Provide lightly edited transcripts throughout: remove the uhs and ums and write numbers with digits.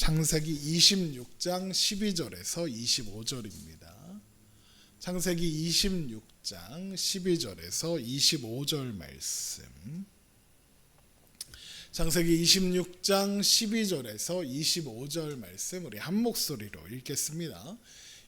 창세기 26장 12절에서 25절입니다. 창세기 26장 12절에서 25절 말씀. 창세기 26장 12절에서 25절 말씀 우리 한 목소리로 읽겠습니다.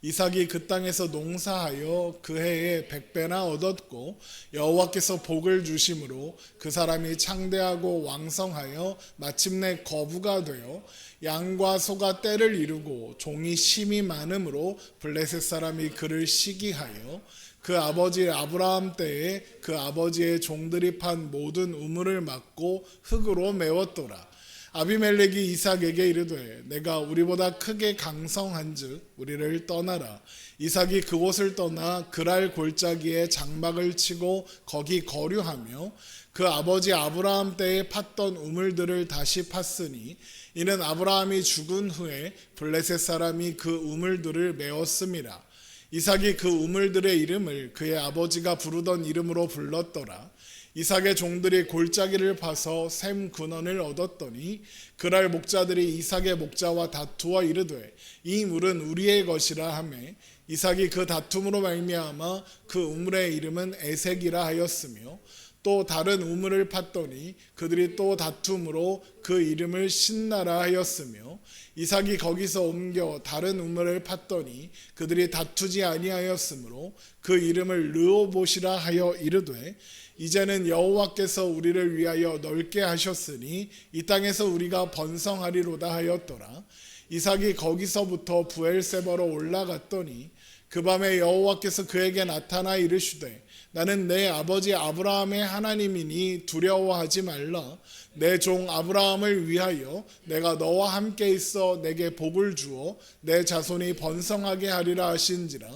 이삭이 그 땅에서 농사하여 그 해에 100배나 얻었고 여호와께서 복을 주심으로 그 사람이 창대하고 왕성하여 마침내 거부가 되어 양과 소가 떼를 이루고 종이 심이 많음으로 블레셋 사람이 그를 시기하여 그 아버지 아브라함 때에 그 아버지의 종들이 판 모든 우물을 막고 흙으로 메웠더라. 아비멜렉이 이삭에게 이르되 내가 우리보다 크게 강성한즉 우리를 떠나라. 이삭이 그곳을 떠나 그랄 골짜기에 장막을 치고 거기 거류하며 그 아버지 아브라함 때에 팠던 우물들을 다시 팠으니 이는 아브라함이 죽은 후에 블레셋 사람이 그 우물들을 메웠음이라. 이삭이 그 우물들의 이름을 그의 아버지가 부르던 이름으로 불렀더라. 이삭의 종들이 골짜기를 파서 샘 근원을 얻었더니 그랄 목자들이 이삭의 목자와 다투어 이르되 이 물은 우리의 것이라 하매 이삭이 그 다툼으로 말미암아 그 우물의 이름은 에색이라 하였으며 또 다른 우물을 팠더니 그들이 또 다툼으로 그 이름을 신나라 하였으며 이삭이 거기서 옮겨 다른 우물을 팠더니 그들이 다투지 아니하였으므로 그 이름을 르호봇이라 하여 이르되 이제는 여호와께서 우리를 위하여 넓게 하셨으니 이 땅에서 우리가 번성하리로다 하였더라. 이삭이 거기서부터 부엘세바로 올라갔더니 그 밤에 여호와께서 그에게 나타나 이르시되 나는 내 아버지 아브라함의 하나님이니 두려워하지 말라. 내 종 아브라함을 위하여 내가 너와 함께 있어 내게 복을 주어 내 자손이 번성하게 하리라 하신지라.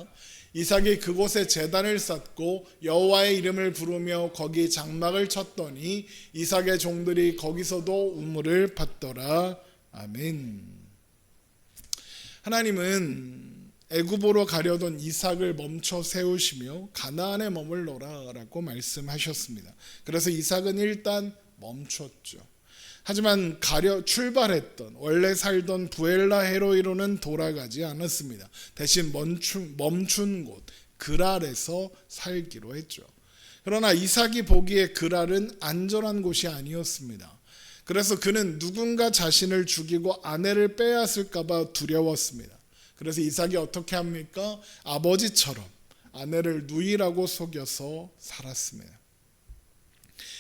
이삭이 그곳에 제단을 쌓고 여호와의 이름을 부르며 거기 장막을 쳤더니 이삭의 종들이 거기서도 우물을 팠더라. 아멘. 하나님은 애굽으로 가려던 이삭을 멈춰 세우시며 가나안에 머물러라 라고 말씀하셨습니다. 그래서 이삭은 일단 멈췄죠. 하지만 출발했던 원래 살던 부엘라 헤로이로는 돌아가지 않았습니다. 대신 멈춘 곳 그랄에서 살기로 했죠. 그러나 이삭이 보기에 그랄은 안전한 곳이 아니었습니다. 그래서 그는 누군가 자신을 죽이고 아내를 빼앗을까 봐 두려웠습니다. 그래서 이삭이 어떻게 합니까? 아버지처럼 아내를 누이라고 속여서 살았습니다.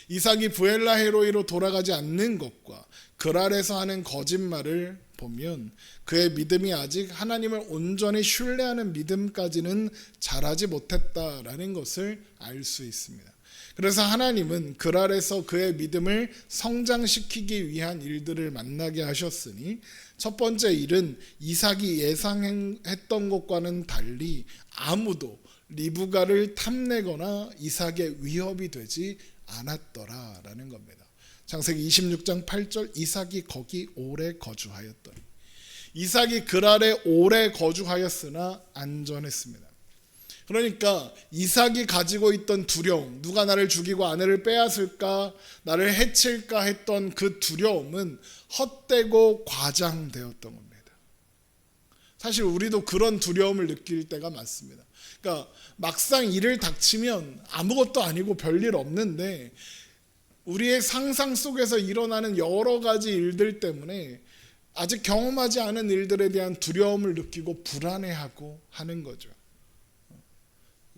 이삭이 부엘라 헤로이로 돌아가지 않는 것과 그랄에서 하는 거짓말을 보면 그의 믿음이 아직 하나님을 온전히 신뢰하는 믿음까지는 자라지 못했다라는 것을 알 수 있습니다. 그래서 하나님은 그랄에서 그의 믿음을 성장시키기 위한 일들을 만나게 하셨으니 첫 번째 일은 이삭이 예상했던 것과는 달리 아무도 리브가를 탐내거나 이삭의 위협이 되지 않았더라라는 겁니다. 창세기 26장 8절 이삭이 거기 오래 거주하였더니 이삭이 그랄에 오래 거주하였으나 안전했습니다. 그러니까 이삭이 가지고 있던 두려움, 누가 나를 죽이고 아내를 빼앗을까, 나를 해칠까 했던 그 두려움은 헛되고 과장되었던 겁니다. 사실 우리도 그런 두려움을 느낄 때가 많습니다. 그러니까 막상 일을 닥치면 아무것도 아니고 별일 없는데 우리의 상상 속에서 일어나는 여러 가지 일들 때문에 아직 경험하지 않은 일들에 대한 두려움을 느끼고 불안해하고 하는 거죠.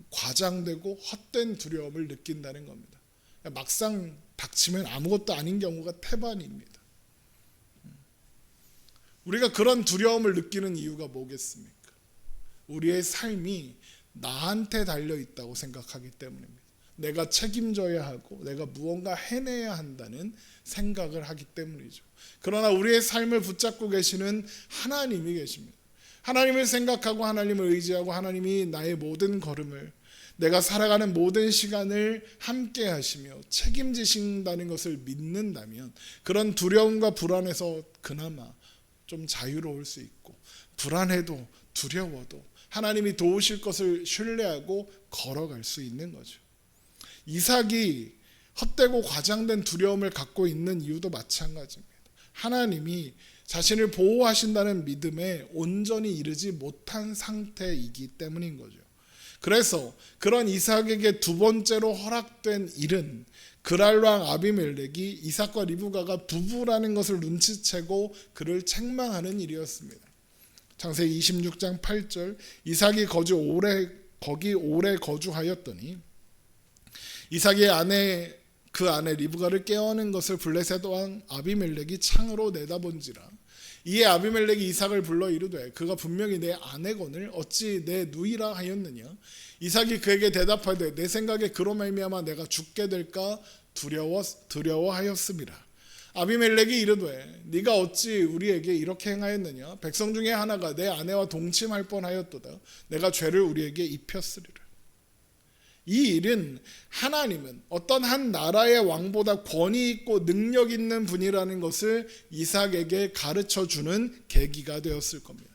과장되고 헛된 두려움을 느낀다는 겁니다. 막상 닥치면 아무것도 아닌 경우가 태반입니다. 우리가 그런 두려움을 느끼는 이유가 뭐겠습니까? 우리의 삶이 나한테 달려 있다고 생각하기 때문입니다. 내가 책임져야 하고 내가 무언가 해내야 한다는 생각을 하기 때문이죠. 그러나 우리의 삶을 붙잡고 계시는 하나님이 계십니다. 하나님을 생각하고 하나님을 의지하고 하나님이 나의 모든 걸음을 내가 살아가는 모든 시간을 함께 하시며 책임지신다는 것을 믿는다면 그런 두려움과 불안에서 그나마 좀 자유로울 수 있고 불안해도 두려워도 하나님이 도우실 것을 신뢰하고 걸어갈 수 있는 거죠. 이삭이 헛되고 과장된 두려움을 갖고 있는 이유도 마찬가지입니다. 하나님이 자신을 보호하신다는 믿음에 온전히 이르지 못한 상태이기 때문인 거죠. 그래서 그런 이삭에게 두 번째로 허락된 일은 그랄 왕 아비멜렉이 이삭과 리브가가 부부라는 것을 눈치채고 그를 책망하는 일이었습니다. 창세기 26장 8절, 이삭이 거기 오래 거주하였더니 이삭의 아내 그 아내 리브가를 깨어는 것을 블레셋 왕 아비멜렉이 창으로 내다본지라. 이에 아비멜렉이 이삭을 불러 이르되 그가 분명히 내 아내거늘 어찌 내 누이라 하였느냐. 이삭이 그에게 대답하되 내 생각에 그로 말미암아 내가 죽게 될까 두려워하였음이라. 아비멜렉이 이르되 네가 어찌 우리에게 이렇게 행하였느냐. 백성 중에 하나가 내 아내와 동침할 뻔하였도다. 내가 죄를 우리에게 입혔으리라. 이 일은 하나님은 어떤 한 나라의 왕보다 권위 있고 능력 있는 분이라는 것을 이삭에게 가르쳐주는 계기가 되었을 겁니다.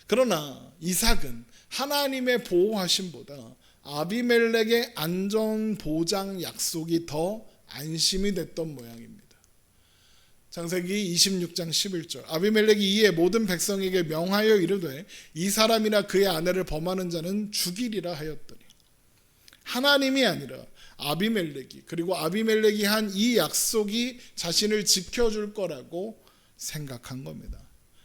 그러나 이삭은 하나님의 보호하심보다 아비멜렉의 안전보장 약속이 더 안심이 됐던 모양입니다. 창세기 26장 11절, 아비멜렉이 이에 모든 백성에게 명하여 이르되 이 사람이나 그의 아내를 범하는 자는 죽이리라 하였더니, 하나님이 아니라 아비멜렉이, 그리고 아비멜렉이 한 이 약속이 자신을 지켜줄 거라고 생각한 겁니다.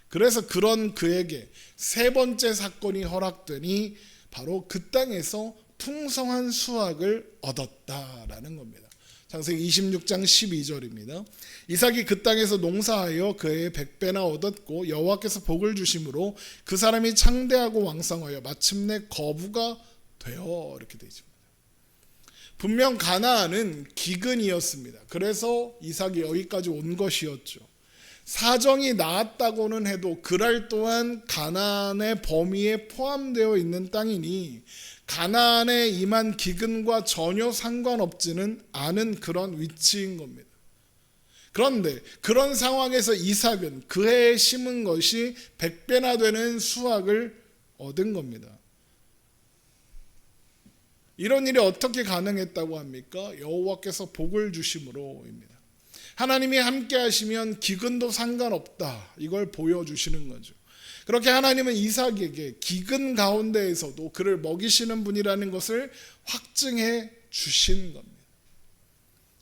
그래서 그런 그에게 세 번째 사건이 허락되니 바로 그 땅에서 풍성한 수확을 얻었다라는 겁니다. 창세기 26장 12절입니다. 이삭이 그 땅에서 농사하여 그의 100배나 얻었고 여호와께서 복을 주심으로 그 사람이 창대하고 왕성하여 마침내 거부가 되어, 이렇게 되어 있습니다. 분명 가나안은 기근이었습니다. 그래서 이삭이 여기까지 온 것이었죠. 사정이 나았다고는 해도 그랄 또한 가나안의 범위에 포함되어 있는 땅이니 가나안에 임한 기근과 전혀 상관없지는 않은 그런 위치인 겁니다. 그런데 그런 상황에서 이삭은 그 해에 심은 것이 100배나 되는 수확을 얻은 겁니다. 이런 일이 어떻게 가능했다고 합니까? 여호와께서 복을 주심으로입니다. 하나님이 함께 하시면 기근도 상관없다, 이걸 보여주시는 거죠. 그렇게 하나님은 이삭에게 기근 가운데에서도 그를 먹이시는 분이라는 것을 확증해 주신 겁니다.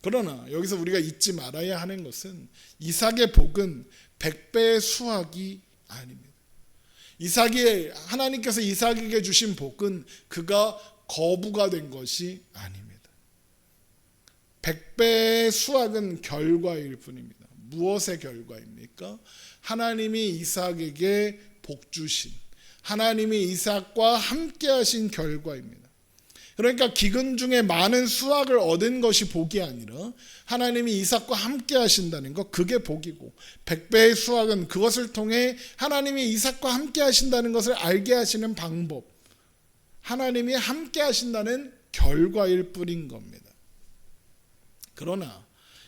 그러나 여기서 우리가 잊지 말아야 하는 것은 이삭의 복은 100배의 수확이 아닙니다. 하나님께서 이삭에게 주신 복은 그가 거부가 된 것이 아닙니다. 100배의 수확은 결과일 뿐입니다. 무엇의 결과입니까? 하나님이 이삭에게 복 주신, 하나님이 이삭과 함께 하신 결과입니다. 그러니까 기근 중에 많은 수확을 얻은 것이 복이 아니라 하나님이 이삭과 함께 하신다는 것, 그게 복이고, 100배의 수확은 그것을 통해 하나님이 이삭과 함께 하신다는 것을 알게 하시는 방법, 하나님이 함께 하신다는 결과일 뿐인 겁니다. 그러나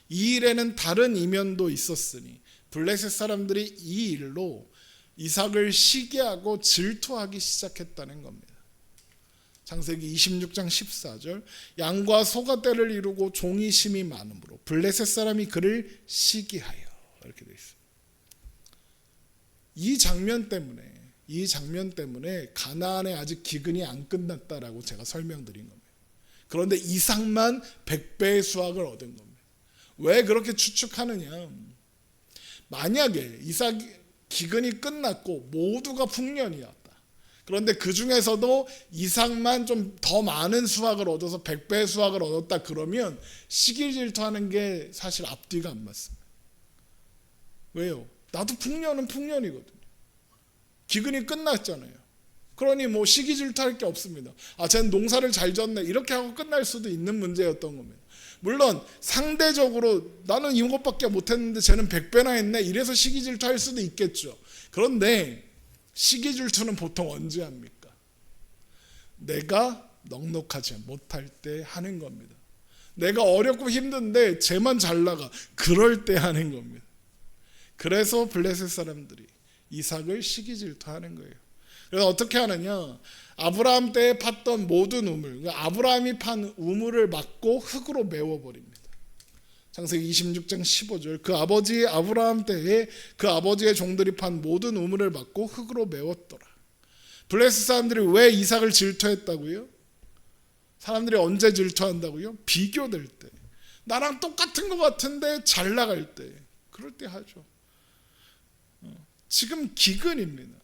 이 일에는 다른 이면도 있었으니 블레셋 사람들이 이 일로 이삭을 시기하고 질투하기 시작했다는 겁니다. 창세기 26장 14절, 양과 소가 떼를 이루고 종이 심이 많으므로 블레셋 사람이 그를 시기하여, 이렇게 되어 있습니다. 이 장면 때문에 가나안에 아직 기근이 안 끝났다라고 제가 설명드린 겁니다. 그런데 이삭만 100배의 수확을 얻은 겁니다. 왜 그렇게 추측하느냐? 만약에 이삭 기근이 끝났고 모두가 풍년이었다. 그런데 그 중에서도 이삭만 좀 더 많은 수확을 얻어서 100배의 수확을 얻었다, 그러면 시기 질투하는 게 사실 앞뒤가 안 맞습니다. 왜요? 나도 풍년은 풍년이거든요. 기근이 끝났잖아요. 그러니 뭐 시기 질투할 게 없습니다. 쟤는 농사를 잘 졌네, 이렇게 하고 끝날 수도 있는 문제였던 겁니다. 물론 상대적으로 나는 이것밖에 못했는데 쟤는 100배나 했네, 이래서 시기 질투할 수도 있겠죠. 그런데 시기 질투는 보통 언제 합니까? 내가 넉넉하지 못할 때 하는 겁니다. 내가 어렵고 힘든데 쟤만 잘 나가, 그럴 때 하는 겁니다. 그래서 블레셋 사람들이 이삭을 시기 질투하는 거예요. 그래서 어떻게 하느냐? 아브라함 때에 팠던 모든 우물, 아브라함이 판 우물을 막고 흙으로 메워버립니다. 창세기 26장 15절 그 아버지 아브라함 때에 그 아버지의 종들이 판 모든 우물을 막고 흙으로 메웠더라. 블레셋 사람들이 왜 이삭을 질투했다고요? 사람들이 언제 질투한다고요? 비교될 때, 나랑 똑같은 것 같은데 잘 나갈 때, 그럴 때 하죠. 지금 기근입니다.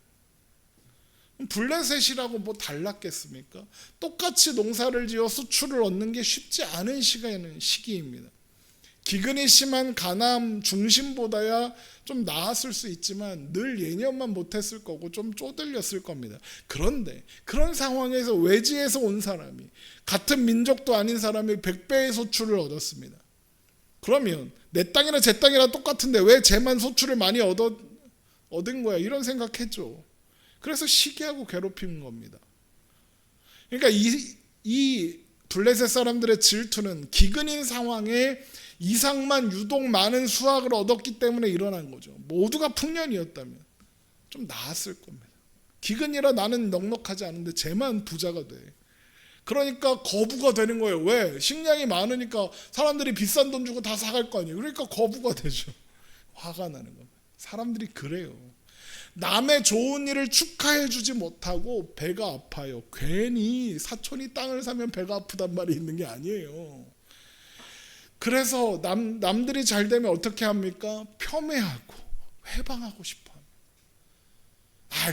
블레셋이라고 뭐 달랐겠습니까? 똑같이 농사를 지어 수출을 얻는 게 쉽지 않은 시기입니다. 기근이 심한 가나안 중심보다야 좀 나았을 수 있지만 늘 예년만 못했을 거고 좀 쪼들렸을 겁니다. 그런데 그런 상황에서 외지에서 온 사람이, 같은 민족도 아닌 사람이 100배의 소출을 얻었습니다. 그러면 내 땅이나 제 땅이나 똑같은데 왜 쟤만 소출을 많이 얻은 거야? 이런 생각했죠. 그래서 시기하고 괴롭힌 겁니다. 그러니까 이 블레셋 사람들의 질투는 기근인 상황에 이삭만 유독 많은 수확을 얻었기 때문에 일어난 거죠. 모두가 풍년이었다면 좀 나았을 겁니다. 기근이라 나는 넉넉하지 않은데 쟤만 부자가 돼. 그러니까 거부가 되는 거예요. 왜? 식량이 많으니까 사람들이 비싼 돈 주고 다 사갈 거 아니에요. 그러니까 거부가 되죠. 화가 나는 겁니다. 사람들이 그래요. 남의 좋은 일을 축하해 주지 못하고 배가 아파요. 괜히 사촌이 땅을 사면 배가 아프단 말이 있는 게 아니에요. 그래서 남들이 잘 되면 어떻게 합니까? 폄훼하고 회방하고 싶어.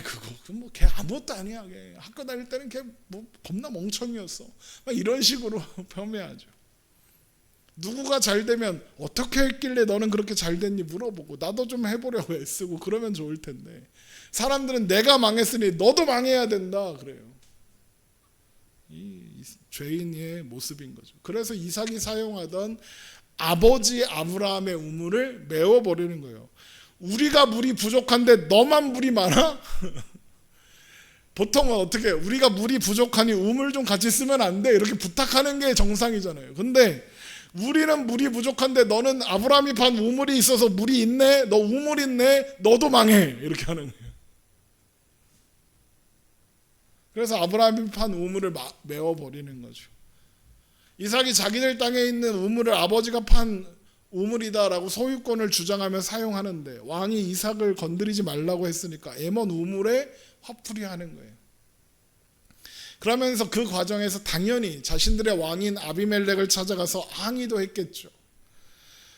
그거 뭐 걔 아무것도 아니야. 걔 학교 다닐 때는 걔 뭐 겁나 멍청이였어. 막 이런 식으로 폄훼하죠. 누구가 잘 되면 어떻게 했길래 너는 그렇게 잘 됐니 물어보고 나도 좀 해보려고 애쓰고 그러면 좋을 텐데, 사람들은 내가 망했으니 너도 망해야 된다 그래요. 이 죄인의 모습인 거죠. 그래서 이삭이 사용하던 아버지 아브라함의 우물을 메워버리는 거예요. 우리가 물이 부족한데 너만 물이 많아? 보통은 어떻게 해요? 우리가 물이 부족하니 우물 좀 같이 쓰면 안 돼? 이렇게 부탁하는 게 정상이잖아요. 근데 우리는 물이 부족한데 너는 아브라함이 판 우물이 있어서 물이 있네? 너 우물 있네? 너도 망해. 이렇게 하는 거예요. 그래서 아브라함이 판 우물을 메워버리는 거죠. 이삭이 자기들 땅에 있는 우물을 아버지가 판 우물이다라고 소유권을 주장하며 사용하는데, 왕이 이삭을 건드리지 말라고 했으니까 에몬 우물에 화풀이하는 거예요. 그러면서 그 과정에서 당연히 자신들의 왕인 아비멜렉을 찾아가서 항의도 했겠죠.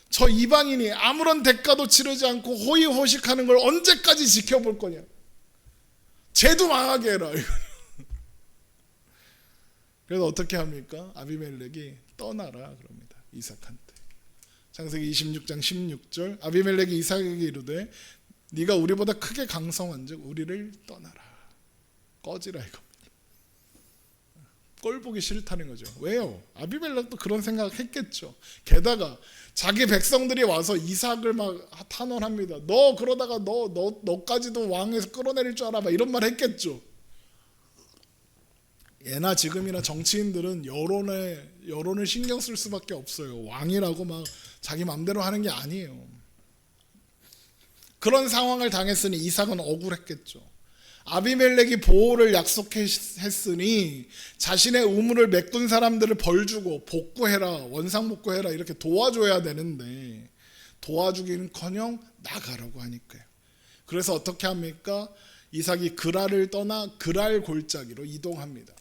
저 이방인이 아무런 대가도 치르지 않고 호의호식하는 걸 언제까지 지켜볼 거냐? 쟤도 망하게 해라. 그래서 어떻게 합니까? 아비멜렉이 떠나라 그럽니다. 이삭한테. 창세기 26장 16절 아비멜렉이 이삭에게 이르되 네가 우리보다 크게 강성한즉 우리를 떠나라. 꺼지라 이겁니다. 꼴 보기 싫다는 거죠. 왜요? 아비멜렉도 그런 생각했겠죠. 게다가 자기 백성들이 와서 이삭을 막 탄원합니다. 너 그러다가 너까지도 왕에서 끌어내릴 줄 알아. 막 이런 말 했겠죠. 예나 지금이나 정치인들은 여론을 신경 쓸 수밖에 없어요. 왕이라고 막 자기 맘대로 하는 게 아니에요. 그런 상황을 당했으니 이삭은 억울했겠죠. 아비멜렉이 보호를 약속했으니 자신의 우물을 메꾼 사람들을 벌 주고 복구해라, 원상복구해라 이렇게 도와줘야 되는데 도와주기는커녕 나가라고 하니까요. 그래서 어떻게 합니까? 이삭이 그랄을 떠나 그랄 골짜기로 이동합니다.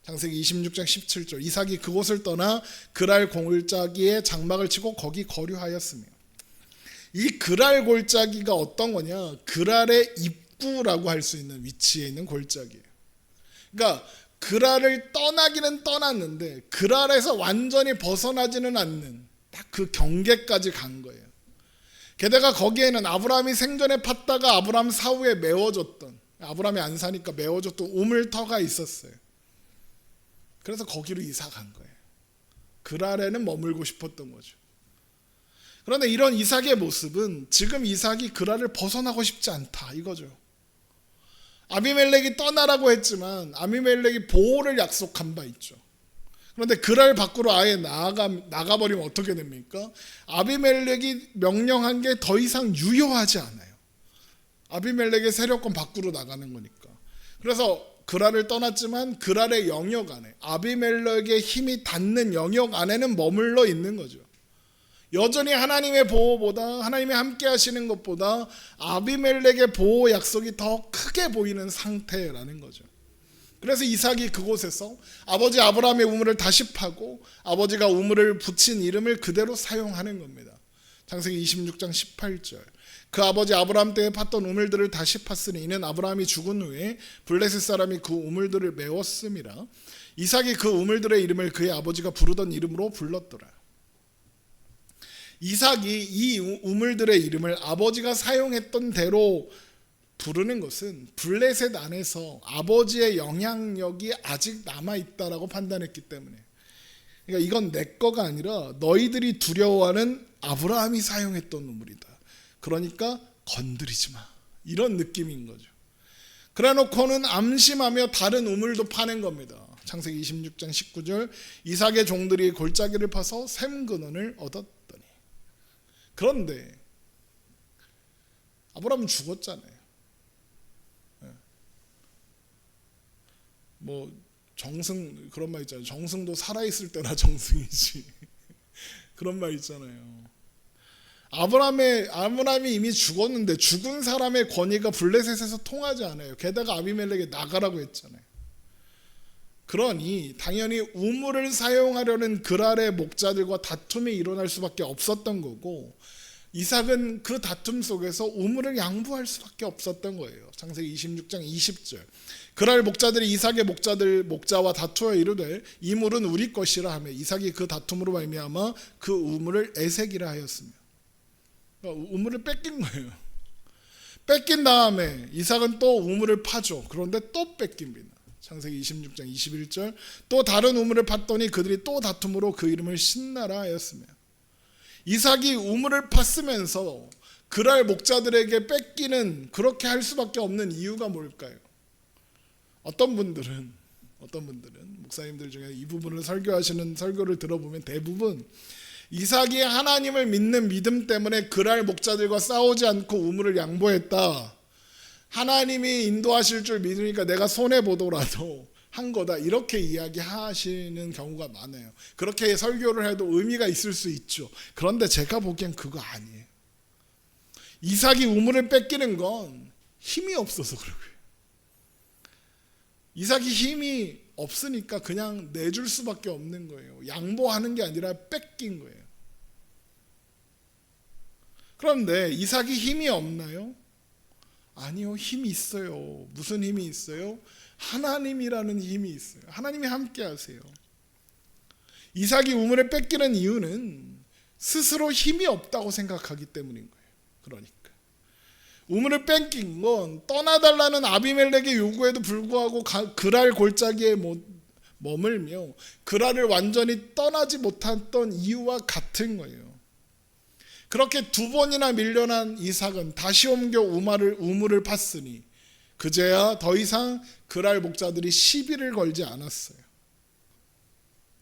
창세기 26장 17절 이삭이 그곳을 떠나 그랄 골짜기에 장막을 치고 거기 거류하였으며, 이 그랄 골짜기가 어떤 거냐? 그랄의 입구라고 할 수 있는 위치에 있는 골짜기예요. 그러니까 그랄을 떠나기는 떠났는데 그랄에서 완전히 벗어나지는 않는 딱 그 경계까지 간 거예요. 게다가 거기에는 아브라함이 생전에 팠다가 아브라함 사후에 메워줬던, 아브라함이 안 사니까 메워줬던 우물터가 있었어요. 그래서 거기로 이사 간 거예요. 그랄에는 머물고 싶었던 거죠. 그런데 이런 이삭의 모습은 지금 이삭이 그랄을 벗어나고 싶지 않다 이거죠. 아비멜렉이 떠나라고 했지만 아비멜렉이 보호를 약속한 바 있죠. 그런데 그랄 밖으로 아예 나가버리면 어떻게 됩니까? 아비멜렉이 명령한 게 더 이상 유효하지 않아요. 아비멜렉의 세력권 밖으로 나가는 거니까. 그래서 그랄을 떠났지만 그랄의 영역 안에, 아비멜렉의 힘이 닿는 영역 안에는 머물러 있는 거죠. 여전히 하나님의 보호보다, 하나님이 함께 하시는 것보다 아비멜렉의 보호 약속이 더 크게 보이는 상태라는 거죠. 그래서 이삭이 그곳에서 아버지 아브라함의 우물을 다시 파고 아버지가 우물을 붙인 이름을 그대로 사용하는 겁니다. 창세기 26장 18절. 그 아버지 아브라함 때에 팠던 우물들을 다시 팠으니 이는 아브라함이 죽은 후에 블레셋 사람이 그 우물들을 메웠음이라. 이삭이 그 우물들의 이름을 그의 아버지가 부르던 이름으로 불렀더라. 이삭이 이 우물들의 이름을 아버지가 사용했던 대로 부르는 것은 블레셋 안에서 아버지의 영향력이 아직 남아있다라고 판단했기 때문에, 그러니까 이건 내 거가 아니라 너희들이 두려워하는 아브라함이 사용했던 우물이다. 그러니까 건드리지 마. 이런 느낌인 거죠. 그래 놓고는 암심하며 다른 우물도 파는 겁니다. 창세기 26장 19절. 이삭의 종들이 골짜기를 파서 샘 근원을 얻었더니. 그런데 아브라함은 죽었잖아요. 뭐 정승, 그런 말 있잖아요. 정승도 살아있을 때나 정승이지. 그런 말 있잖아요. 아브라함이 이미 죽었는데 죽은 사람의 권위가 블레셋에서 통하지 않아요. 게다가 아비멜렉에 나가라고 했잖아요. 그러니 당연히 우물을 사용하려는 그랄의 목자들과 다툼이 일어날 수밖에 없었던 거고, 이삭은 그 다툼 속에서 우물을 양보할 수밖에 없었던 거예요. 창세기 26장 20절. 그랄 목자들이 이삭의 목자와 다투어 이르되 이 물은 우리 것이라 하며 이삭이 그 다툼으로 말미암아 그 우물을 에색이라 하였으며. 그러니까 우물을 뺏긴 거예요. 뺏긴 다음에 이삭은 또 우물을 파죠. 그런데 또 뺏깁니다. 창세기 26장 21절. 또 다른 우물을 팠더니 그들이 또 다툼으로 그 이름을 신나라 하였으며. 이삭이 우물을 팠으면서 그랄 목자들에게 뺏기는, 그렇게 할 수밖에 없는 이유가 뭘까요? 어떤 분들은 목사님들 중에 이 부분을 설교하시는 설교를 들어보면 대부분 이삭이 하나님을 믿는 믿음 때문에 그랄 목자들과 싸우지 않고 우물을 양보했다. 하나님이 인도하실 줄 믿으니까 내가 손해보더라도 한 거다. 이렇게 이야기하시는 경우가 많아요. 그렇게 설교를 해도 의미가 있을 수 있죠. 그런데 제가 보기엔 그거 아니에요. 이삭이 우물을 뺏기는 건 힘이 없어서 그런 거예요. 이삭이 힘이 없으니까 그냥 내줄 수밖에 없는 거예요. 양보하는 게 아니라 뺏긴 거예요. 그런데 이삭이 힘이 없나요? 아니요, 힘이 있어요. 무슨 힘이 있어요? 하나님이라는 힘이 있어요. 하나님이 함께 하세요. 이삭이 우물을 뺏기는 이유는 스스로 힘이 없다고 생각하기 때문인 거예요. 그러니까 우물을 뺏긴 건 떠나달라는 아비멜렉의 요구에도 불구하고 그랄 골짜기에 머물며 그랄을 완전히 떠나지 못했던 이유와 같은 거예요. 그렇게 두 번이나 밀려난 이삭은 다시 옮겨 우물을 팠으니 그제야 더 이상 그랄 목자들이 시비를 걸지 않았어요.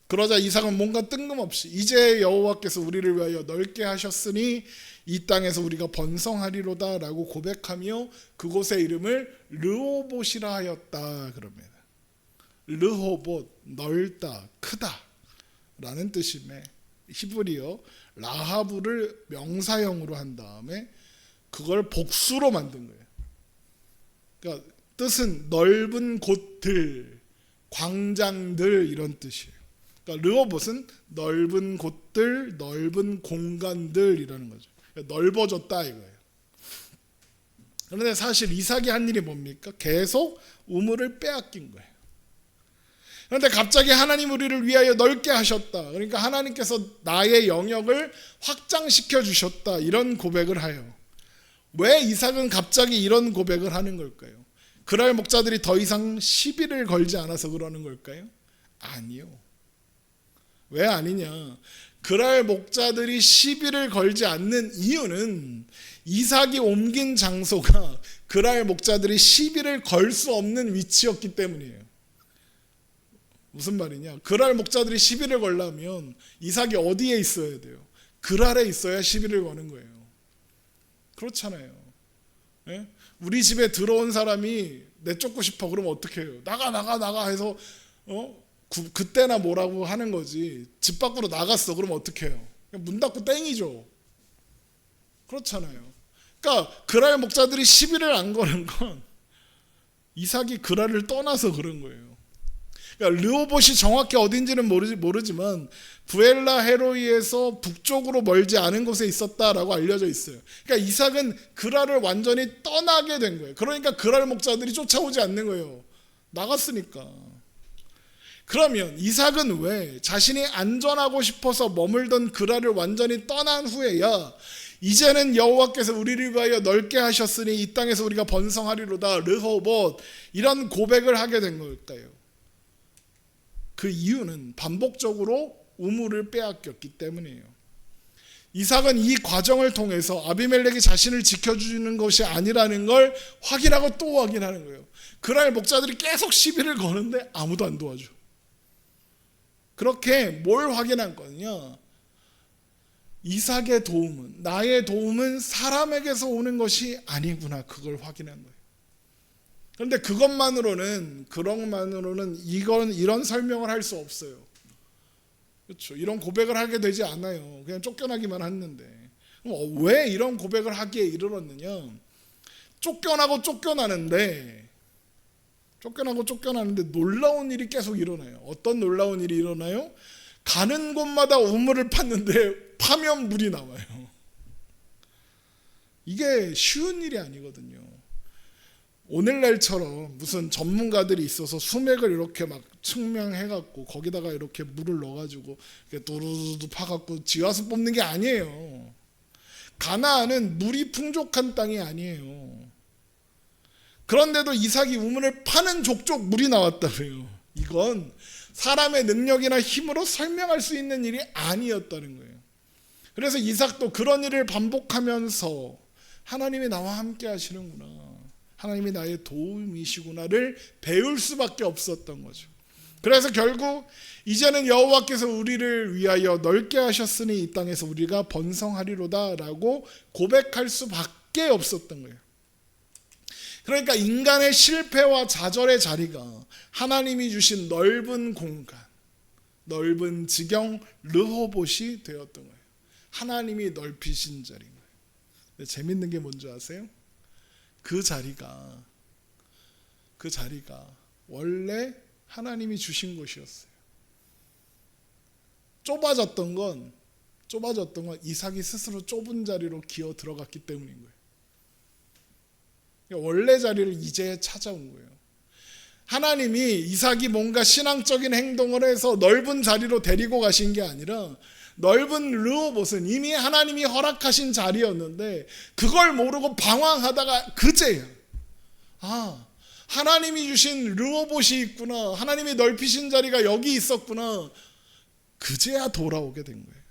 그러자 이삭은 뭔가 뜬금없이 이제 여호와께서 우리를 위하여 넓게 하셨으니 이 땅에서 우리가 번성하리로다 라고 고백하며 그곳의 이름을 르호봇이라 하였다 그럽니다. 르호봇, 넓다, 크다 라는 뜻임에 히브리어 라하브를 명사형으로 한 다음에 그걸 복수로 만든 거예요. 그러니까 뜻은 넓은 곳들, 광장들 이런 뜻이에요. 그러니까 르호봇은 넓은 곳들, 넓은 공간들이라는 거죠. 그러니까 넓어졌다 이거예요. 그런데 사실 이삭이 한 일이 뭡니까? 계속 우물을 빼앗긴 거예요. 그런데 갑자기 하나님 우리를 위하여 넓게 하셨다. 그러니까 하나님께서 나의 영역을 확장시켜 주셨다. 이런 고백을 해요. 왜 이삭은 갑자기 이런 고백을 하는 걸까요? 그랄 목자들이 더 이상 시비를 걸지 않아서 그러는 걸까요? 아니요. 왜 아니냐? 그랄 목자들이 시비를 걸지 않는 이유는 이삭이 옮긴 장소가 그랄 목자들이 시비를 걸 수 없는 위치였기 때문이에요. 무슨 말이냐? 그랄 목자들이 시비를 걸려면 이삭이 어디에 있어야 돼요? 그랄에 있어야 시비를 거는 거예요. 그렇잖아요. 예? 우리 집에 들어온 사람이 내쫓고 싶어 그러면 어떻게 해요? 나가 해서 그때나 뭐라고 하는 거지. 집 밖으로 나갔어 그러면 어떻게 해요? 문 닫고 땡이죠. 그렇잖아요. 그러니까 그랄 목자들이 시비를 안 거는 건 이삭이 그랄을 떠나서 그런 거예요. 그러니까 르호봇이 정확히 어딘지는 모르지만 부엘라 헤로이에서 북쪽으로 멀지 않은 곳에 있었다라고 알려져 있어요. 그러니까 이삭은 그랄을 완전히 떠나게 된 거예요. 그러니까 그랄 목자들이 쫓아오지 않는 거예요. 나갔으니까. 그러면 이삭은 왜 자신이 안전하고 싶어서 머물던 그랄을 완전히 떠난 후에야 이제는 여호와께서 우리를 위하여 넓게 하셨으니 이 땅에서 우리가 번성하리로다 르호봇 이런 고백을 하게 된 걸까요? 그 이유는 반복적으로 우물을 빼앗겼기 때문이에요. 이삭은 이 과정을 통해서 아비멜렉이 자신을 지켜주는 것이 아니라는 걸 확인하고 또 확인하는 거예요. 그날 목자들이 계속 시비를 거는데 아무도 안 도와줘. 그렇게 뭘 확인한 거냐? 이삭의 도움은, 나의 도움은 사람에게서 오는 것이 아니구나. 그걸 확인한 거예요. 그런데 그것만으로는 이런 설명을 할 수 없어요. 그렇죠. 이런 고백을 하게 되지 않아요. 그냥 쫓겨나기만 했는데. 왜 이런 고백을 하기에 이르렀느냐? 쫓겨나고 쫓겨나는데 놀라운 일이 계속 일어나요. 어떤 놀라운 일이 일어나요? 가는 곳마다 우물을 팠는데 파면 물이 나와요. 이게 쉬운 일이 아니거든요. 오늘날처럼 무슨 전문가들이 있어서 수맥을 이렇게 막 측량해갖고 거기다가 이렇게 물을 넣어가지고 두루두루 파갖고 지하수 뽑는 게 아니에요. 가나안은 물이 풍족한 땅이 아니에요. 그런데도 이삭이 우물을 파는 족족 물이 나왔다고요. 이건 사람의 능력이나 힘으로 설명할 수 있는 일이 아니었다는 거예요. 그래서 이삭도 그런 일을 반복하면서 하나님이 나와 함께 하시는구나, 하나님이 나의 도움이시구나를 배울 수밖에 없었던 거죠. 그래서 결국 이제는 여호와께서 우리를 위하여 넓게 하셨으니 이 땅에서 우리가 번성하리로다 라고 고백할 수밖에 없었던 거예요. 그러니까 인간의 실패와 좌절의 자리가 하나님이 주신 넓은 공간, 넓은 지경 르호봇이 되었던 거예요. 하나님이 넓히신 자리인 거예요. 근데 재밌는 게 뭔지 아세요? 그 자리가 원래 하나님이 주신 곳이었어요. 좁아졌던 건 이삭이 스스로 좁은 자리로 기어 들어갔기 때문인 거예요. 원래 자리를 이제 찾아온 거예요. 하나님이 이삭이 뭔가 신앙적인 행동을 해서 넓은 자리로 데리고 가신 게 아니라 넓은 르호봇은 이미 하나님이 허락하신 자리였는데 그걸 모르고 방황하다가 그제야, 하나님이 주신 르호봇이 있구나, 하나님이 넓히신 자리가 여기 있었구나, 그제야 돌아오게 된 거예요.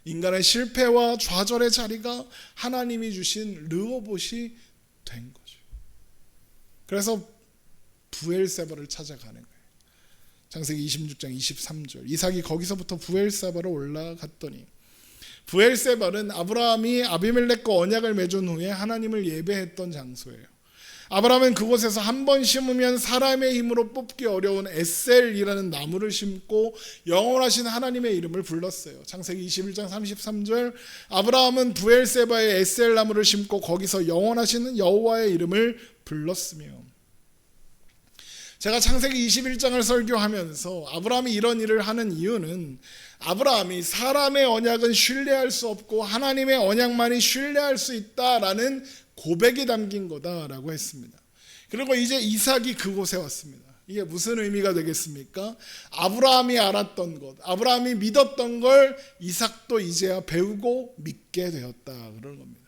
인간의 실패와 좌절의 자리가 하나님이 주신 르호봇이 된 거죠. 그래서 부엘세바를 찾아가는 거예요. 창세기 26장 23절. 이삭이 거기서부터 부엘세바로 올라갔더니, 부엘세바는 아브라함이 아비멜렉과 언약을 맺은 후에 하나님을 예배했던 장소예요. 아브라함은 그곳에서 한 번 심으면 사람의 힘으로 뽑기 어려운 에셀이라는 나무를 심고 영원하신 하나님의 이름을 불렀어요. 창세기 21장 33절. 아브라함은 부엘세바에 에셀 나무를 심고 거기서 영원하신 여호와의 이름을 불렀으며. 제가 창세기 21장을 설교하면서 아브라함이 이런 일을 하는 이유는 아브라함이 사람의 언약은 신뢰할 수 없고 하나님의 언약만이 신뢰할 수 있다라는 고백이 담긴 거다라고 했습니다. 그리고 이제 이삭이 그곳에 왔습니다. 이게 무슨 의미가 되겠습니까? 아브라함이 알았던 것, 아브라함이 믿었던 걸 이삭도 이제야 배우고 믿게 되었다 그런 겁니다.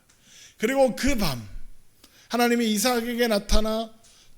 그리고 그 밤 하나님이 이삭에게 나타나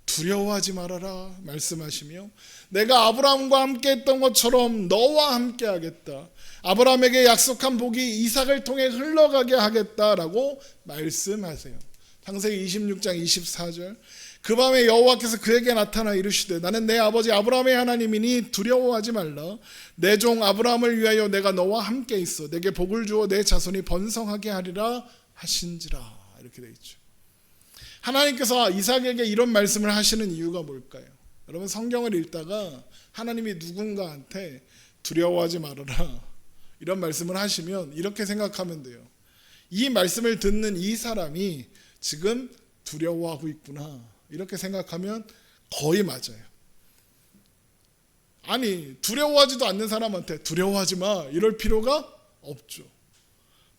두려워하지 말아라 말씀하시며 내가 아브라함과 함께 했던 것처럼 너와 함께 하겠다, 아브라함에게 약속한 복이 이삭을 통해 흘러가게 하겠다라고 말씀하세요. 창세기 26장 24절. 그 밤에 여호와께서 그에게 나타나 이르시되 나는 내 아버지 아브라함의 하나님이니 두려워하지 말라, 내 종 아브라함을 위하여 내가 너와 함께 있어 내게 복을 주어 내 자손이 번성하게 하리라 하신지라. 이렇게 되어 있죠. 하나님께서 이삭에게 이런 말씀을 하시는 이유가 뭘까요? 여러분 성경을 읽다가 하나님이 누군가한테 두려워하지 말아라 이런 말씀을 하시면 이렇게 생각하면 돼요. 이 말씀을 듣는 이 사람이 지금 두려워하고 있구나, 이렇게 생각하면 거의 맞아요. 아니, 두려워하지도 않는 사람한테 두려워하지 마 이럴 필요가 없죠.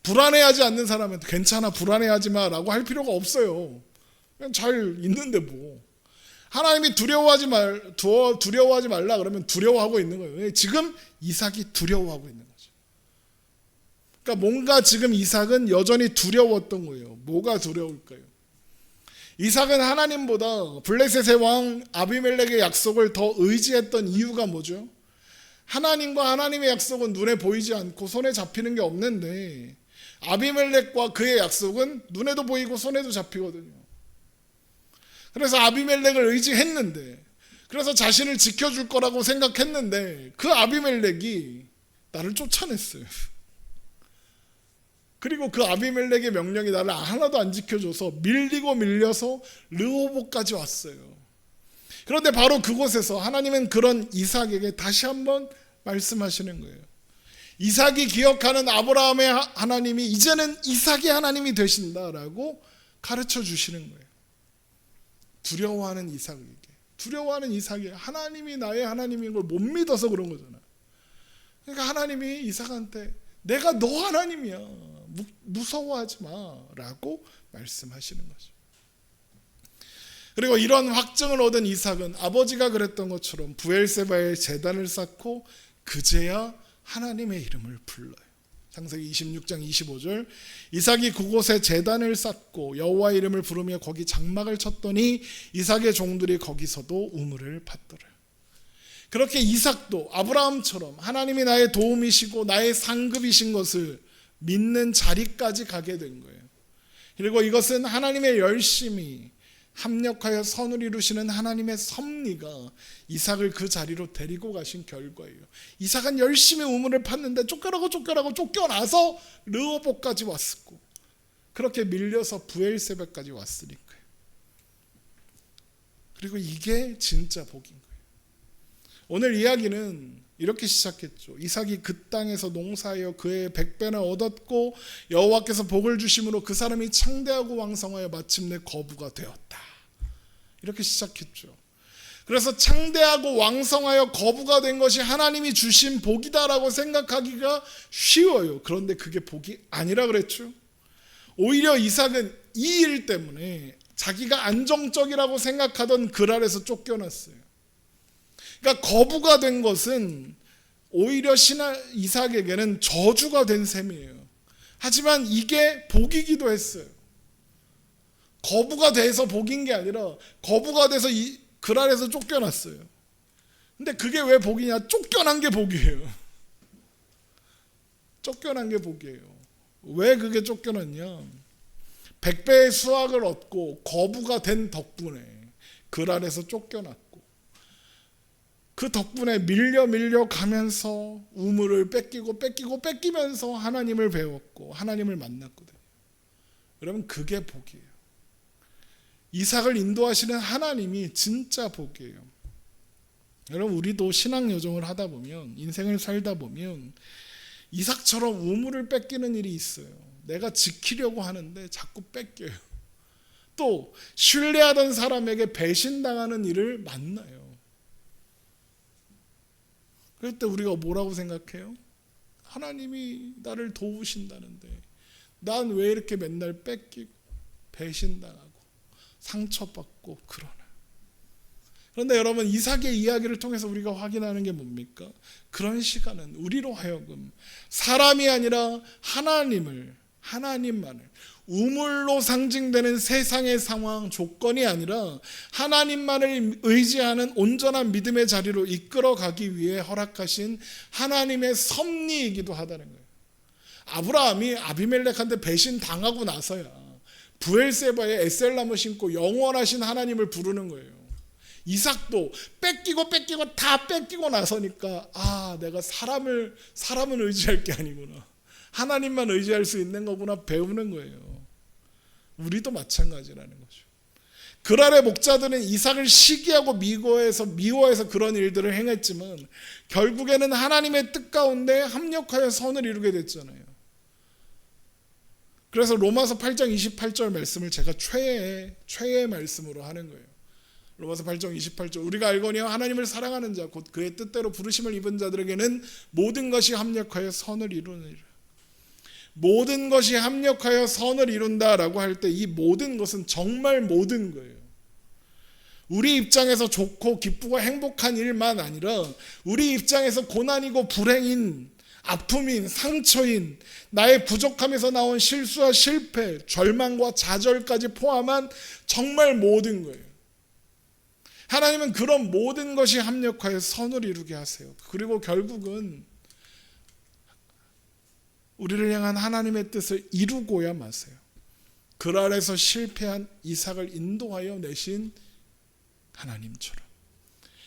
불안해하지 않는 사람한테 괜찮아, 불안해하지 마 라고 할 필요가 없어요. 그냥 잘 있는데 뭐. 하나님이 두려워하지 말라 그러면 두려워하고 있는 거예요. 지금 이삭이 두려워하고 있는 거죠. 그러니까 뭔가 지금 이삭은 여전히 두려웠던 거예요. 뭐가 두려울까요? 이삭은 하나님보다 블레셋의 왕 아비멜렉의 약속을 더 의지했던 이유가 뭐죠? 하나님과 하나님의 약속은 눈에 보이지 않고 손에 잡히는 게 없는데 아비멜렉과 그의 약속은 눈에도 보이고 손에도 잡히거든요. 그래서 아비멜렉을 의지했는데, 그래서 자신을 지켜줄 거라고 생각했는데 그 아비멜렉이 나를 쫓아냈어요. 그리고 그 아비멜렉의 명령이 나를 하나도 안 지켜줘서 밀려서 르호보까지 왔어요. 그런데 바로 그곳에서 하나님은 그런 이삭에게 다시 한번 말씀하시는 거예요. 이삭이 기억하는 아브라함의 하나님이 이제는 이삭의 하나님이 되신다라고 가르쳐 주시는 거예요. 두려워하는 이삭이 하나님이 나의 하나님인 걸 못 믿어서 그런 거잖아요. 그러니까 하나님이 이삭한테 내가 너 하나님이야, 무서워하지 마라고 말씀하시는 거죠. 그리고 이런 확증을 얻은 이삭은 아버지가 그랬던 것처럼 브엘세바에 제단을 쌓고 그제야 하나님의 이름을 불러요. 창세기 26장 25절, 이삭이 그곳에 제단을 쌓고 여호와의 이름을 부르며 거기 장막을 쳤더니 이삭의 종들이 거기서도 우물을 팠더라. 그렇게 이삭도 아브라함처럼 하나님이 나의 도움이시고 나의 상급이신 것을 믿는 자리까지 가게 된 거예요. 그리고 이것은 하나님의 열심히 합력하여 선을 이루시는 하나님의 섭리가 이삭을 그 자리로 데리고 가신 결과예요. 이삭은 열심히 우물을 팠는데 쫓겨나고 쫓겨나서 르호보까지 왔었고, 그렇게 밀려서 브엘세바까지 왔으니까요. 그리고 이게 진짜 복인 거예요. 오늘 이야기는 이렇게 시작했죠. 이삭이 그 땅에서 농사하여 그의 100배나 얻었고 여호와께서 복을 주심으로 그 사람이 창대하고 왕성하여 마침내 거부가 되었다. 이렇게 시작했죠. 그래서 창대하고 왕성하여 거부가 된 것이 하나님이 주신 복이다라고 생각하기가 쉬워요. 그런데 그게 복이 아니라 그랬죠. 오히려 이삭은 이 일 때문에 자기가 안정적이라고 생각하던 그 아래서 쫓겨났어요. 그러니까 거부가 된 것은 오히려 이삭에게는 저주가 된 셈이에요. 하지만 이게 복이기도 했어요. 거부가 돼서 복인 게 아니라 거부가 돼서 그 아래서 쫓겨났어요. 근데 그게 왜 복이냐? 쫓겨난 게 복이에요. 쫓겨난 게 복이에요. 왜 그게 쫓겨났냐? 100배의 수확을 얻고 거부가 된 덕분에 그 아래서 쫓겨났고, 그 덕분에 밀려 가면서 우물을 뺏기면서 하나님을 배웠고 하나님을 만났거든요. 여러분, 그게 복이에요. 이삭을 인도하시는 하나님이 진짜 복이에요. 여러분, 우리도 신앙 여정을 하다 보면, 인생을 살다 보면 이삭처럼 우물을 뺏기는 일이 있어요. 내가 지키려고 하는데 자꾸 뺏겨요. 또 신뢰하던 사람에게 배신당하는 일을 만나요. 그럴 때 우리가 뭐라고 생각해요? 하나님이 나를 도우신다는데 난 왜 이렇게 맨날 뺏기고 배신당하고 상처받고 그러나. 그런데 여러분, 이삭의 이야기를 통해서 우리가 확인하는 게 뭡니까? 그런 시간은 우리로 하여금 사람이 아니라 하나님만을, 우물로 상징되는 세상의 상황, 조건이 아니라 하나님만을 의지하는 온전한 믿음의 자리로 이끌어가기 위해 허락하신 하나님의 섭리이기도 하다는 거예요. 아브라함이 아비멜렉한테 배신당하고 나서야 브엘세바에 에셀나무 심고 영원하신 하나님을 부르는 거예요. 이삭도 뺏기고 다 뺏기고 나서니까 내가 사람을 의지할 게 아니구나, 하나님만 의지할 수 있는 거구나 배우는 거예요. 우리도 마찬가지라는 거죠. 그랄의 목자들은 이삭을 시기하고 미워해서 그런 일들을 행했지만 결국에는 하나님의 뜻 가운데 합력하여 선을 이루게 됐잖아요. 그래서 로마서 8장 28절 말씀을 제가 최애의 말씀으로 하는 거예요. 로마서 8장 28절 우리가 알거니와 하나님을 사랑하는 자 곧 그의 뜻대로 부르심을 입은 자들에게는 모든 것이 합력하여 선을 이루느니라. 모든 것이 합력하여 선을 이룬다라고 할 때 이 모든 것은 정말 모든 거예요. 우리 입장에서 좋고 기쁘고 행복한 일만 아니라 우리 입장에서 고난이고 불행인 아픔인 상처인 나의 부족함에서 나온 실수와 실패, 절망과 좌절까지 포함한 정말 모든 거예요. 하나님은 그런 모든 것이 합력하여 선을 이루게 하세요. 그리고 결국은 우리를 향한 하나님의 뜻을 이루고야 마세요. 그랄에서 실패한 이삭을 인도하여 내신 하나님처럼.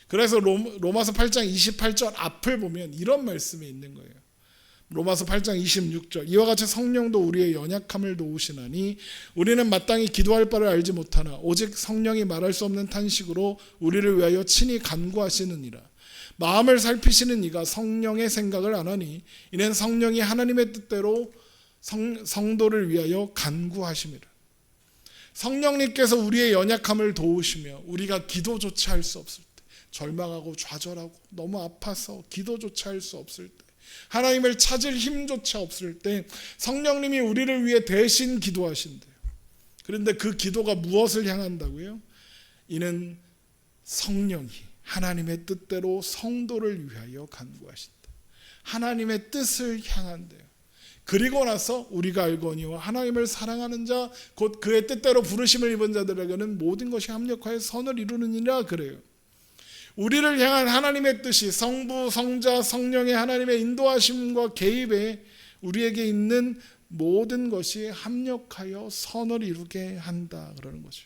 그래서 로마서 8장 28절 앞을 보면 이런 말씀이 있는 거예요. 로마서 8장 26절 이와 같이 성령도 우리의 연약함을 도우시나니 우리는 마땅히 기도할 바를 알지 못하나 오직 성령이 말할 수 없는 탄식으로 우리를 위하여 친히 간구하시느니라. 마음을 살피시는 이가 성령의 생각을 안 하니 이는 성령이 하나님의 뜻대로 성도를 위하여 간구하심이라. 성령님께서 우리의 연약함을 도우시며 우리가 기도조차 할 수 없을 때 절망하고 좌절하고 너무 아파서 기도조차 할 수 없을 때 하나님을 찾을 힘조차 없을 때 성령님이 우리를 위해 대신 기도하신대요. 그런데 그 기도가 무엇을 향한다고요? 이는 성령이 하나님의 뜻대로 성도를 위하여 간구하신다. 하나님의 뜻을 향한대요. 그리고 나서 우리가 알거니와 하나님을 사랑하는 자 곧 그의 뜻대로 부르심을 입은 자들에게는 모든 것이 합력하여 선을 이루느니라 그래요. 우리를 향한 하나님의 뜻이 성부, 성자, 성령의 하나님의 인도하심과 개입에 우리에게 있는 모든 것이 합력하여 선을 이루게 한다 그러는 거죠.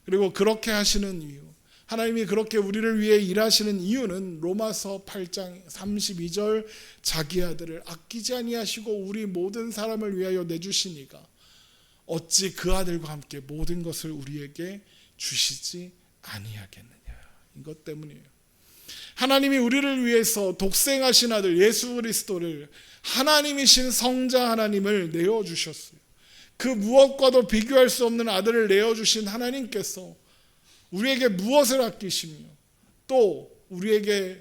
그리고 그렇게 하시는 이유, 하나님이 그렇게 우리를 위해 일하시는 이유는 로마서 8장 32절 자기 아들을 아끼지 아니하시고 우리 모든 사람을 위하여 내주시니가 어찌 그 아들과 함께 모든 것을 우리에게 주시지 아니하겠느냐. 이것 때문이에요. 하나님이 우리를 위해서 독생하신 아들 예수 그리스도를 하나님이신 성자 하나님을 내어주셨어요. 그 무엇과도 비교할 수 없는 아들을 내어주신 하나님께서 우리에게 무엇을 아끼시며 또 우리에게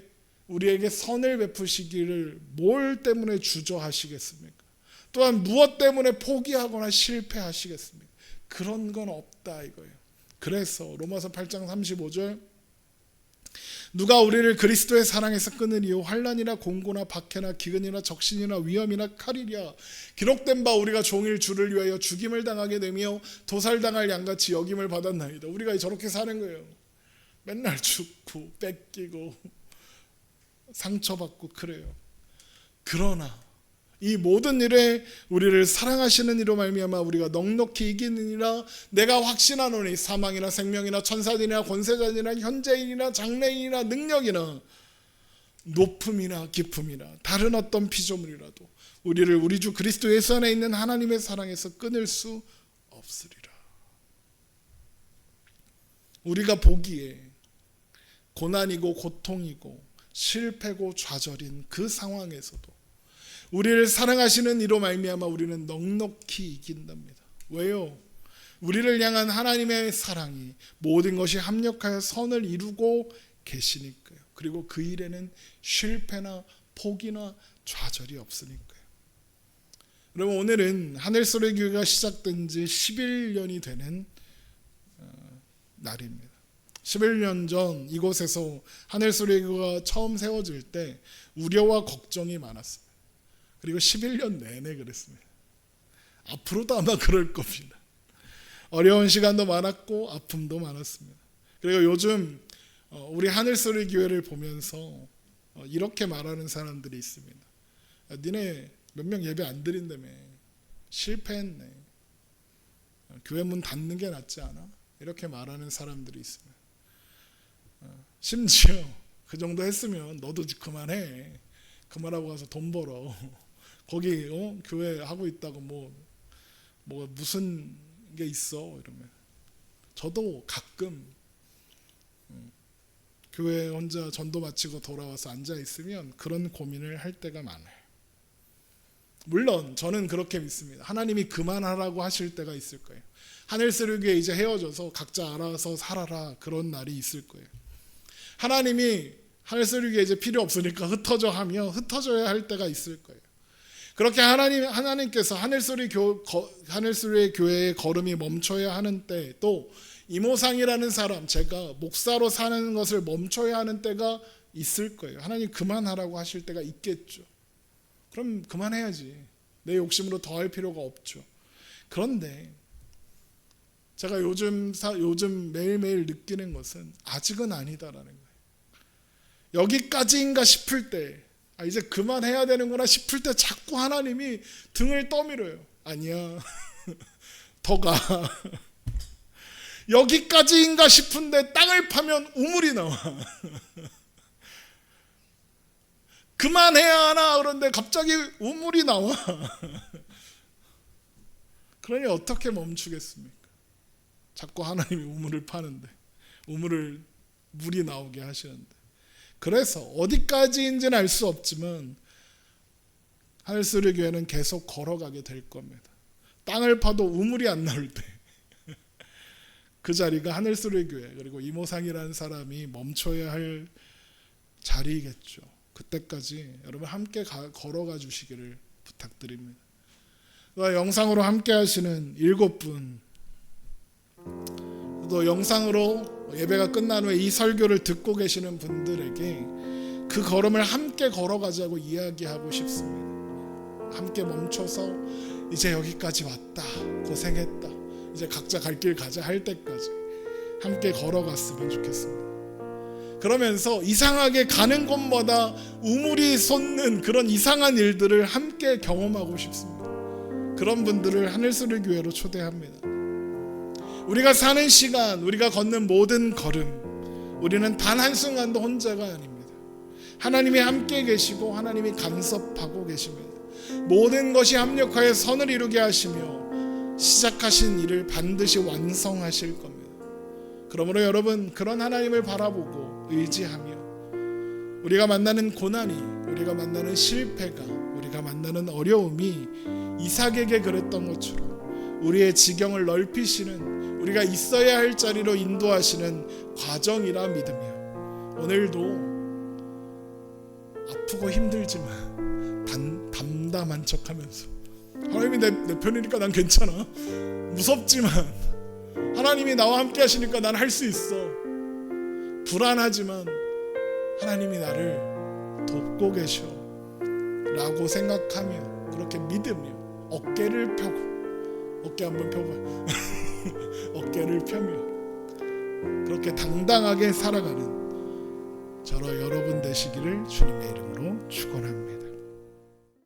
선을 베푸시기를 뭘 때문에 주저하시겠습니까? 또한 무엇 때문에 포기하거나 실패하시겠습니까? 그런 건 없다 이거예요. 그래서 로마서 8장 35절 누가 우리를 그리스도의 사랑에서 끊으리요 환난이나 공고나 박해나 기근이나 적신이나 위험이나 칼이랴 기록된 바 우리가 종일 주를 위하여 죽임을 당하게 되며 도살당할 양같이 여김을 받았나이다. 우리가 저렇게 사는 거예요. 맨날 죽고 뺏기고 상처받고 그래요. 그러나 이 모든 일에 우리를 사랑하시는 이로 말미암아 우리가 넉넉히 이기느니라. 내가 확신하노니 사망이나 생명이나 천사들이나 권세자들이나 현재인이나 장래인이나 능력이나 높음이나 깊음이나 다른 어떤 피조물이라도 우리를 우리 주 그리스도 예수 안에 있는 하나님의 사랑에서 끊을 수 없으리라. 우리가 보기에 고난이고 고통이고 실패고 좌절인 그 상황에서도 우리를 사랑하시는 이로 말미암아 우리는 넉넉히 이긴답니다. 왜요? 우리를 향한 하나님의 사랑이 모든 것이 합력하여 선을 이루고 계시니까요. 그리고 그 일에는 실패나 포기나 좌절이 없으니까요. 여러분 오늘은 하늘소리 교회가 시작된 지 11년이 되는 날입니다. 11년 전 이곳에서 하늘소리 교회가 처음 세워질 때 우려와 걱정이 많았습니다. 그리고 11년 내내 그랬습니다. 앞으로도 아마 그럴 겁니다. 어려운 시간도 많았고 아픔도 많았습니다. 그리고 요즘 우리 하늘소리 교회를 보면서 이렇게 말하는 사람들이 있습니다. 니네 몇 명 예배 안 드린다며 실패했네. 교회 문 닫는 게 낫지 않아? 이렇게 말하는 사람들이 있습니다. 심지어 그 정도 했으면 너도 그만해. 그만하고 가서 돈 벌어. 거기 교회 하고 있다고 뭐 무슨 게 있어 이러면 저도 가끔 교회 혼자 전도 마치고 돌아와서 앉아 있으면 그런 고민을 할 때가 많아요. 물론 저는 그렇게 믿습니다. 하나님이 그만하라고 하실 때가 있을 거예요. 하늘세력에 이제 헤어져서 각자 알아서 살아라, 그런 날이 있을 거예요. 하나님이 하늘세력에 이제 필요 없으니까 흩어져 하며 흩어져야 할 때가 있을 거예요. 그렇게 하나님께서 하늘수리의 교회의 걸음이 멈춰야 하는 때, 또 이모상이라는 사람, 제가 목사로 사는 것을 멈춰야 하는 때가 있을 거예요. 하나님 그만하라고 하실 때가 있겠죠. 그럼 그만해야지. 내 욕심으로 더할 필요가 없죠. 그런데 제가 요즘 매일매일 느끼는 것은 아직은 아니다라는 거예요. 여기까지인가 싶을 때, 이제 그만해야 되는구나 싶을 때 자꾸 하나님이 등을 떠밀어요. 아니야. 더 가. 여기까지인가 싶은데 땅을 파면 우물이 나와. 그만해야 하나 그런데 갑자기 우물이 나와. 그러니 어떻게 멈추겠습니까? 자꾸 하나님이 우물을 파는데, 물이 나오게 하시는데. 그래서 어디까지인지는 알 수 없지만 하늘수리 교회는 계속 걸어가게 될 겁니다. 땅을 파도 우물이 안 나올 때 그 자리가 하늘수리 교회, 그리고 이모상이라는 사람이 멈춰야 할 자리겠죠. 그때까지 여러분 함께 걸어가 주시기를 부탁드립니다. 영상으로 함께 하시는 7분, 또 영상으로 예배가 끝난 후에 이 설교를 듣고 계시는 분들에게 그 걸음을 함께 걸어가자고 이야기하고 싶습니다. 함께 멈춰서 이제 여기까지 왔다, 고생했다, 이제 각자 갈 길 가자 할 때까지 함께 걸어갔으면 좋겠습니다. 그러면서 이상하게 가는 곳마다 우물이 솟는 그런 이상한 일들을 함께 경험하고 싶습니다. 그런 분들을 하늘수리 교회로 초대합니다. 우리가 사는 시간, 우리가 걷는 모든 걸음, 우리는 단 한순간도 혼자가 아닙니다. 하나님이 함께 계시고 하나님이 간섭하고 계십니다. 모든 것이 합력하여 선을 이루게 하시며 시작하신 일을 반드시 완성하실 겁니다. 그러므로 여러분, 그런 하나님을 바라보고 의지하며 우리가 만나는 고난이, 우리가 만나는 실패가, 우리가 만나는 어려움이 이삭에게 그랬던 것처럼 우리의 지경을 넓히시는, 우리가 있어야 할 자리로 인도하시는 과정이라 믿으며 오늘도 아프고 힘들지만 담담한 척하면서 하나님이 내 편이니까 난 괜찮아, 무섭지만 하나님이 나와 함께 하시니까 난 할 수 있어, 불안하지만 하나님이 나를 돕고 계셔 라고 생각하며, 그렇게 믿으며 어깨를 펴고, 어깨 한번 펴봐 어깨를 펴며 그렇게 당당하게 살아가는 저와 여러분 되시기를 주님의 이름으로